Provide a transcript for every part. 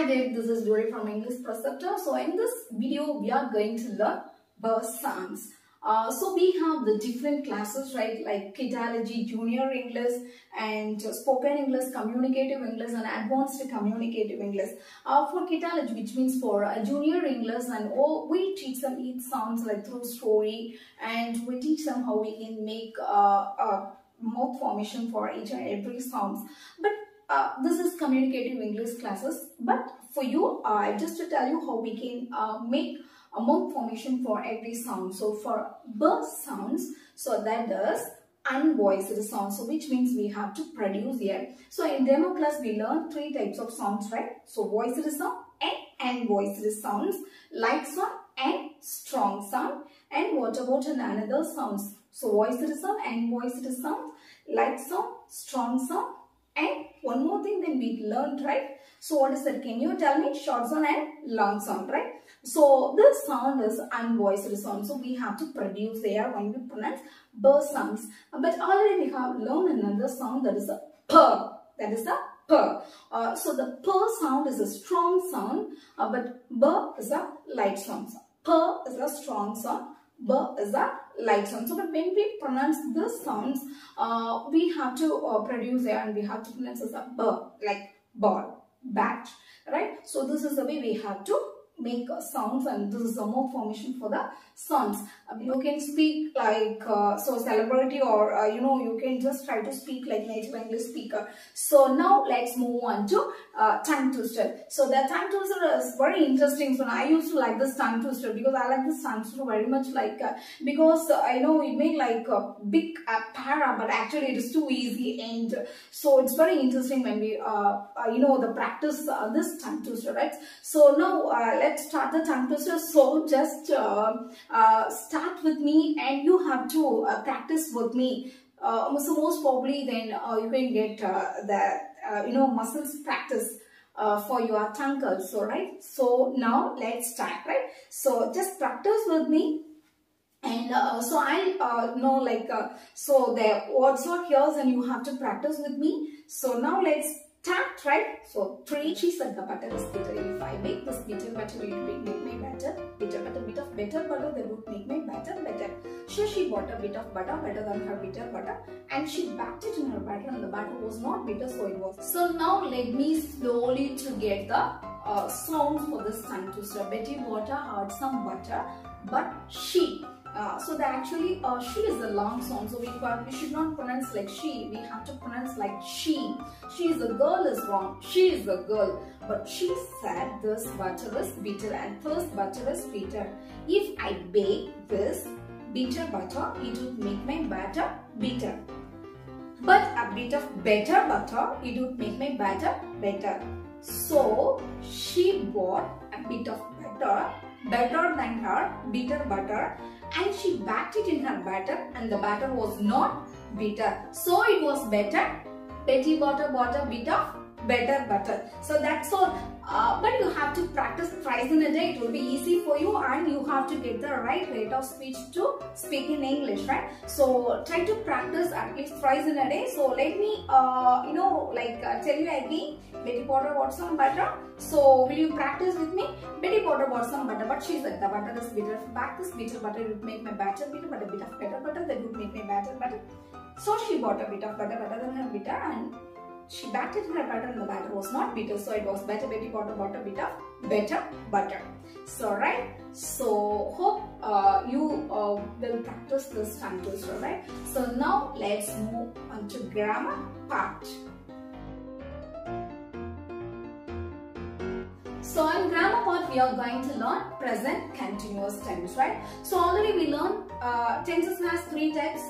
Hi there, this is Dory from English Preceptor. So in this video, we are going to learn birth sounds. So we have the different classes, right? Like Kidology, Junior English, and Spoken English, Communicative English, and Advanced Communicative English. For Kidology, which means for Junior English, and we teach them each sounds like through story, and we teach them how we can make mouth formation for each and every sounds. But this is communicative English classes, but for you, just to tell you how we can make a mouth formation for every sound. So for birth sounds, so that is unvoiced sounds, so which means we have to produce here. So in demo class, we learn three types of sounds, right? So voiced sound and unvoiced sounds, light sound and strong sound. And what about another sounds? So voiced sound, unvoiced sound, light sound, strong sound. And one more thing then we learned, right? So what is that? Can you tell me? Short sound and long sound, right? So this sound is unvoiced sound. So we have to produce there when we pronounce birth sounds. But already we have learned another sound, that is a per. That is a per. So the per sound is a strong sound, but b is a light sound. Per is a strong sound. B is a light sound. So, but when we pronounce these sounds, we have to produce there, and we have to pronounce as a b, like ball, bat, right? So this is the way we have to make sounds, and this is the mouth formation for the sounds. You can speak like so celebrity, or you can just try to speak like native English speaker. So now let's move on to tongue twister. So the tongue twister is very interesting. So I used to like this tongue twister because I like this tongue twister very much, like because I know it made like a big para, but actually it is too easy, and so it's very interesting when we the practice this tongue twister, right? So now let's start the tongue twister. So just start with me, and you have to practice with me. So most probably then you can get the muscles practice for your tongue also, right? So now let's start, right? So just practice with me. And so I know like so the words are here, and you have to practice with me. So now let's start, right? So 3. She said the butter is bitter. If I make this bitter butter, it will make me better. Bitter butter, bit of better butter, that would make me better. She bought a bit of butter, better than her bitter butter, and she backed it in her batter, and the batter was not bitter, so it was. So now let me slowly to get the sounds for this tongue twister. Betty bought had some butter, but she. So that actually she is a long sound, so we should not pronounce like she, we have to pronounce like she. She is a girl is wrong, she is a girl, but she said this butter is bitter and this butter is bitter. If I bake this bitter butter, it would make my batter bitter, but a bit of better butter, it would make my batter better. So she bought a bit of butter, better than her bitter butter, and she backed it in her batter, and the batter was not bitter, so it was better. Betty bought a bit of better butter. So that's all. But you have to practice thrice in a day. It will be easy for you, and you have to get the right rate of speech to speak in English, right? So try to practice at least thrice in a day. So let me tell you again. Betty Potter bought some butter. So will you practice with me? Betty Potter bought some butter, but she said the butter is bitter. If I back this bitter butter, it would make my batter bitter, but a bit of better butter, that would make my batter better. So she bought a bit of butter, better than her bitter, and she backed it in her batter, and the batter was not bitter, so it was better. Betty Potter bought a bit of better butter. So right, so hope you will practice this tongue twister, right? So now let's move on to grammar part. So in grammar part, we are going to learn present continuous tense, right? So already we learned tenses has 3 types: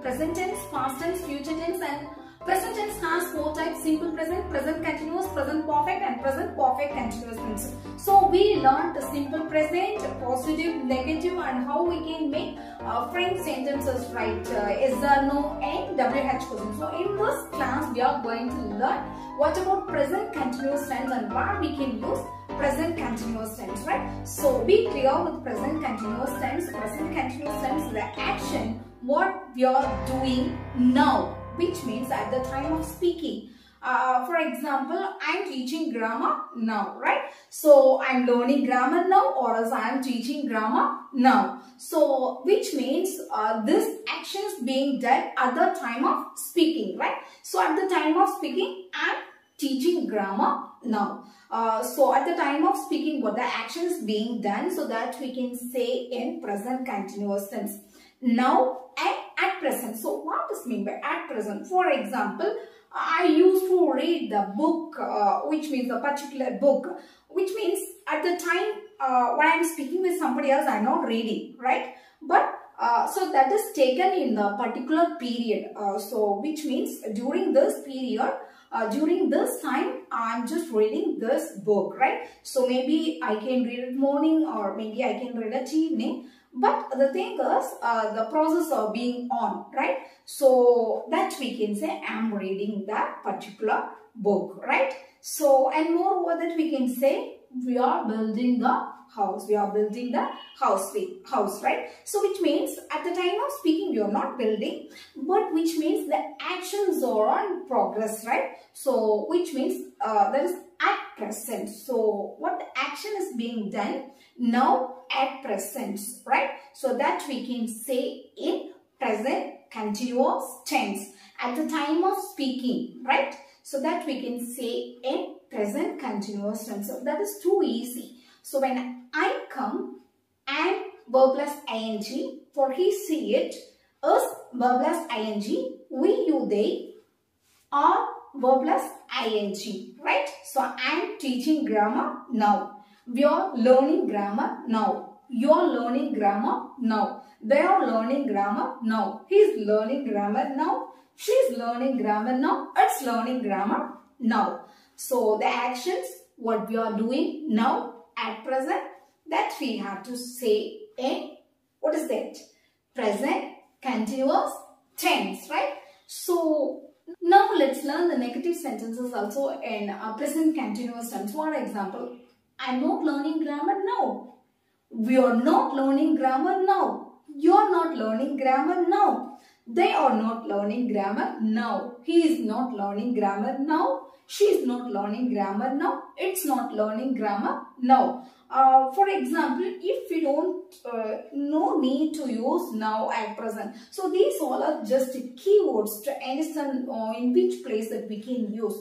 present tense, past tense, future tense, and present tense has 4 types: simple present, present continuous, present perfect, and present perfect continuous tense. So we learned the simple present, positive, negative, and how we can make French sentences, right? Yes or no and WH questions. So in this class, we are going to learn what about present continuous tense and where we can use present continuous tense, right? So be clear with present continuous tense. Present continuous tense is the action what we are doing now, which means at the time of speaking. For example, I'm teaching grammar now, right? So I'm learning grammar now, or else I'm teaching grammar now. So which means this action is being done at the time of speaking, right? So at the time of speaking, I'm teaching grammar now. So at the time of speaking, what the action is being done, so that we can say in present continuous tense. Now and at present. So what does mean by at present? For example, I used to read the book, which means a particular book, which means at the time when I am speaking with somebody else, I am not reading, right? But so that is taken in the particular period. So which means during this period, during this time, I am just reading this book, right? So maybe I can read it morning, or maybe I can read it evening. But the thing is, the process of being on, right? So that we can say I'm reading that particular book, right? So, and moreover that we can say we are building the house. We are building the house, right? So which means at the time of speaking we are not building, but which means the actions are on progress, right? So which means that is at present. So what the action is being done now at present, right? So that we can say in present continuous tense at the time of speaking, right? So that we can say in present continuous tense. So that is too easy. So when I come, and verb plus ing, for he, see, it, is verb plus ing, we, you, they are verb plus ing, right? So I am teaching grammar now. We are learning grammar now. You are learning grammar now. They are learning grammar now. He is learning grammar now. She is learning grammar now. It's learning grammar now. So the actions, what we are doing now at present, that we have to say in, what is that? Present continuous tense, right? So now let's learn the negative sentences also in present continuous tense. For example, I'm not learning grammar now. We are not learning grammar now. You are not learning grammar now. They are not learning grammar now. He is not learning grammar now. She is not learning grammar now. It's not learning grammar now. For example, if we don't, no need to use now at present. So these all are just keywords to understand in which place that we can use.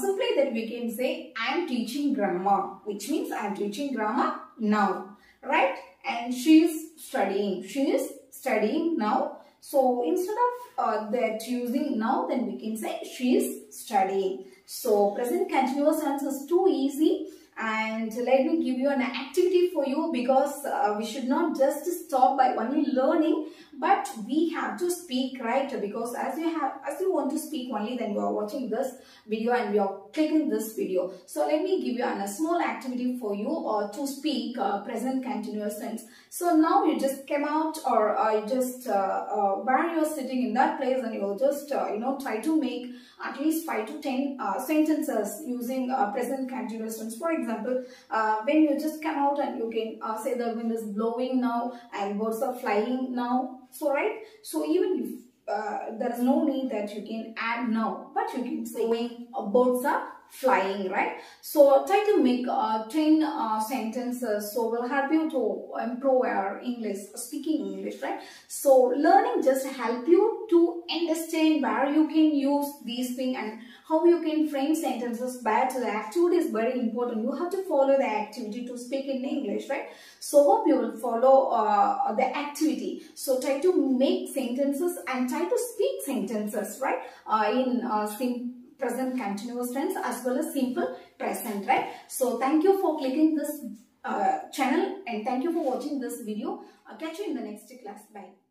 Simply that we can say, I am teaching grammar, which means I am teaching grammar now, right? And she is studying. She is studying now. So instead of that using now, then we can say she is studying. So present continuous tense is too easy. And let me give you an activity for you, because we should not just stop by only learning, but we have to speak, right? Because as you want to speak only, then you are watching this video and you are clicking this video. So let me give you a small activity for you to speak present continuous tense. So now you just came out, or you just where you are sitting in that place, and you will just try to make at least 5 to 10 sentences using present continuous tense. For example, when you just come out and you can say the wind is blowing now and birds are flying now. So right, so even if there is no need that you can add now, but you can say birds are flying, right? So try to make 10 sentences, so will help you to improve your English, speaking English, right? So learning just help you to understand where you can use these things and how you can frame sentences. But the activity is very important. You have to follow the activity to speak in English, right? So hope you will follow the activity. So try to make sentences and try to speak sentences, right? In present continuous tense as well as simple present, right? So thank you for clicking this channel, and thank you for watching this video. I'll catch you in the next class. Bye.